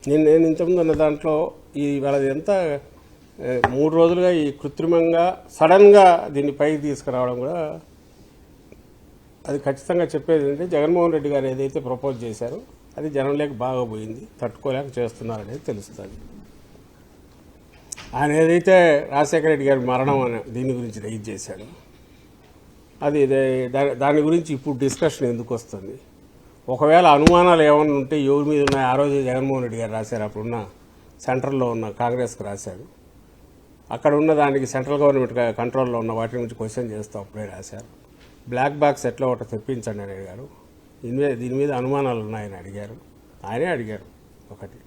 నేను ఇంతకుముందు ఉన్న దాంట్లో ఈ వాళ్ళది ఎంత 3 రోజులుగా ఈ కృత్రిమంగా సడన్గా దీన్ని పైకి తీసుకురావడం కూడా అది ఖచ్చితంగా చెప్పేది ఏంటంటే జగన్మోహన్ రెడ్డి గారు ఏదైతే ప్రపోజ్ చేశారో అది జనంలోకి బాగా పోయింది, తట్టుకోలేక చేస్తున్నారనేది తెలుస్తుంది. ఆయన ఏదైతే రాజశేఖర రెడ్డి గారి మరణం అని దీని గురించి రైజ్ చేశాడు, అది దాని గురించి ఇప్పుడు డిస్కషన్ ఎందుకు వస్తుంది? ఒకవేళ అనుమానాలు ఏమైనా ఉంటే ఎవరి మీద ఉన్నాయి? ఆ రోజు జగన్మోహన్ రెడ్డి గారు రాశారు, అప్పుడున్న సెంట్రల్లో ఉన్న కాంగ్రెస్కి రాశారు. అక్కడ ఉన్న దానికి సెంట్రల్ గవర్నమెంట్ కంట్రోల్లో ఉన్న వాటి గురించి క్వశ్చన్ చేస్తూ అప్పుడే రాశారు. బ్లాక్ బాక్స్ ఎట్లా ఒకటి తెప్పించండి అని అడిగారు. దీని మీద అనుమానాలు ఉన్నాయని అడిగారు, ఆయనే అడిగారు. ఒకటి.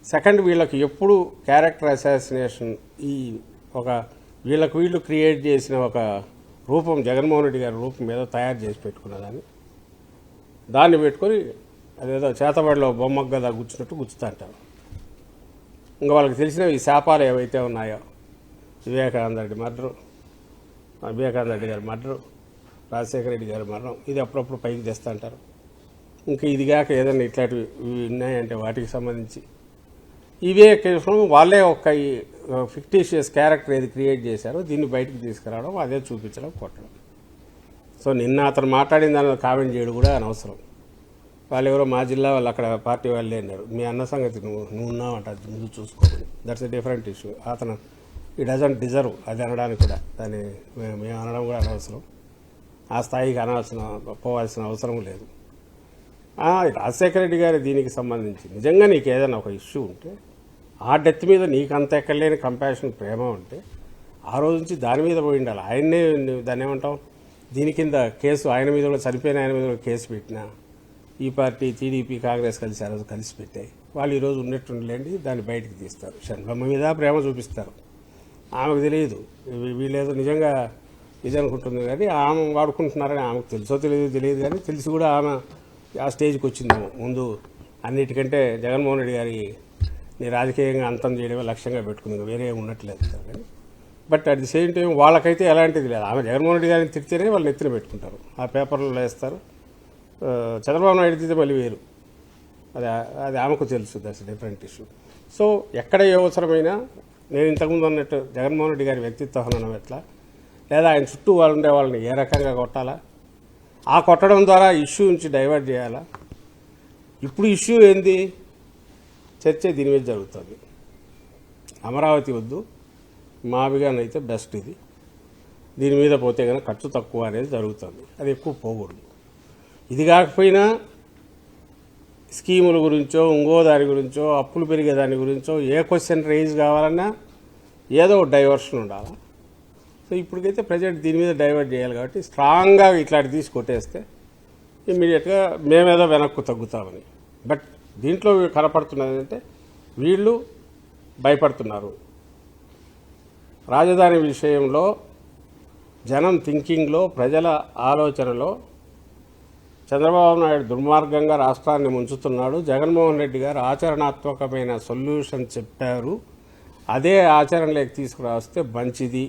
సెకండ్, వీళ్ళకి ఎప్పుడు క్యారెక్టర్ అసాసినేషన్ ఈ ఒక వీళ్ళు క్రియేట్ చేసిన ఒక రూపం జగన్మోహన్ రెడ్డి గారి రూపం మీద తయారు చేసి పెట్టుకున్నదాన్ని దాన్ని పెట్టుకొని అదేదో చేతబడిలో బొమ్మకు కదా గుచ్చినట్టు గుచ్చుతా అంటారు. ఇంకా వాళ్ళకి తెలిసిన ఈ శాపాలు ఏవైతే ఉన్నాయో, వివేకానంద రెడ్డి గారి మర్డరు, రాజశేఖర రెడ్డి గారి మరణం, ఇది అప్పుడప్పుడు పైకి తెస్తా అంటారు. ఇంకా ఇదిగాక ఏదైనా ఇట్లాంటివి ఉన్నాయంటే వాటికి సంబంధించి ఇవే కేవలం వాళ్ళే ఒక ఫిక్టీషియస్ క్యారెక్టర్ ఏది క్రియేట్ చేశారో దీన్ని బయటకు తీసుకురావడం, అదే చూపించడం, కొట్టడం. సో నిన్న అతను మాట్లాడిన దాని కామెంట్ చేయడం కూడా అనవసరం. వాళ్ళు ఎవరో మా జిల్లా వాళ్ళు అక్కడ పార్టీ వాళ్ళే అన్నారు, మీ అన్న సంగతి నువ్వు ఉన్నావంట, అది ముందు చూసుకోమని. That's a different issue. అతను ఈ డజంట్ డిజర్వ్ అది అనడానికి కూడా, దాన్ని మేము అనడం కూడా అనవసరం. ఆ స్థాయికి పోవాల్సిన అవసరం లేదు. రాజశేఖర రెడ్డి గారి దీనికి సంబంధించి నిజంగా నీకు ఏదైనా ఒక ఇష్యూ ఉంటే, ఆ డెత్ మీద నీకు అంత ఎక్కడలేని కంపాషన్, ప్రేమ ఉంటే ఆ రోజు నుంచి దాని మీద పోయి ఉండాలి. ఆయన్నే దాన్ని ఏమంటాం, దీని కింద కేసు ఆయన మీద కూడా, చనిపోయిన ఆయన మీద కూడా కేసు పెట్టినా ఈ పార్టీ టీడీపీ కాంగ్రెస్ కలిసి ఆ రోజు కలిసి పెట్టాయి. వాళ్ళు ఈరోజు ఉన్నట్టుండలేండి దాన్ని బయటికి తీస్తారు. షణ్ముఖమ్మ మీద ప్రేమ చూపిస్తారు. ఆమెకు తెలియదు వీళ్ళేదో నిజంగా ఇది అనుకుంటుంది, కానీ ఆమె వాడుకుంటున్నారని ఆమెకు తెలుసో తెలియదు కానీ తెలిసి కూడా ఆమె ఆ స్టేజ్కి వచ్చిందేమో. ముందు అన్నిటికంటే జగన్మోహన్ రెడ్డి గారి నీ రాజకీయంగా అంతం చేయడమే లక్ష్యంగా పెట్టుకుంది, వేరే ఉండట్లేదు కానీ. But at the same time వాళ్ళకైతే ఎలాంటిది లేదు. ఆమె జగన్మోహన్ రెడ్డి గారిని తిడితేనే వాళ్ళు నెత్తిన పెట్టుకుంటారు, ఆ పేపర్లో వేస్తారు. చంద్రబాబు నాయుడు తిడితే మళ్ళీ వేరు, అది ఆమెకు తెలుసు. That's different issue. సో ఎక్కడ ఏ అవసరమైనా నేను ఇంతకుముందు అన్నట్టు జగన్మోహన్ రెడ్డి గారి వ్యక్తిత్వ హననం ఎట్లా, లేదా ఆయన చుట్టూ వాళ్ళు ఉండే వాళ్ళని ఏ రకంగా కొట్టాలా, ఆ కొట్టడం ద్వారా ఇష్యూ నుంచి డైవర్ట్ చేయాలా. ఇప్పుడు ఇష్యూ ఏంది? చర్చ దీని మీద జరుగుతుంది. అమరావతి వద్దు, మావిగానైతే బెస్ట్ ఇది, దీని మీద పోతే కనుక ఖర్చు తక్కువ అనేది జరుగుతుంది. అది ఎక్కువ పోకూడదు. ఇది కాకపోయినా స్కీముల గురించో, ఇంకో దాని గురించో, అప్పులు పెరిగే దాని గురించో ఏ క్వశ్చన్ రైజ్ కావాలన్నా ఏదో ఒక డైవర్షన్ ఉండాలి. సో ఇప్పటికైతే ప్రజెంట్ దీని మీద డైవర్ట్ చేయాలి కాబట్టి స్ట్రాంగ్గా ఇట్లాంటి తీసి కొట్టేస్తే ఇమ్మీడియట్గా మేమేదో వెనక్కు తగ్గుతామని. బట్ దీంట్లో కనపడుతున్నది అంటే వీళ్ళు భయపడుతున్నారు. రాజధాని విషయంలో జనం థింకింగ్లో, ప్రజల ఆలోచనలో చంద్రబాబు నాయుడు దుర్మార్గంగా రాష్ట్రాన్ని ముంచుతున్నాడు. జగన్మోహన్ రెడ్డి గారు ఆచరణాత్మకమైన సొల్యూషన్ చెప్పారు, అదే ఆచరణలోకి తీసుకురావస్తే మంచిది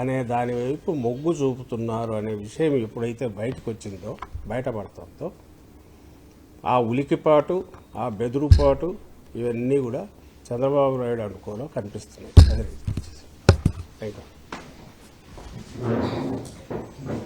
అనే దాని వైపు మొగ్గు చూపుతున్నారు అనే విషయం ఎప్పుడైతే బయటపడుతుందో ఆ ఉలికిపాటు, ఆ బెదురుపాటు ఇవన్నీ కూడా చంద్రబాబు నాయుడు అనుకోలో కనిపిస్తున్నాయి. అదే థ్యాంక్ యూ.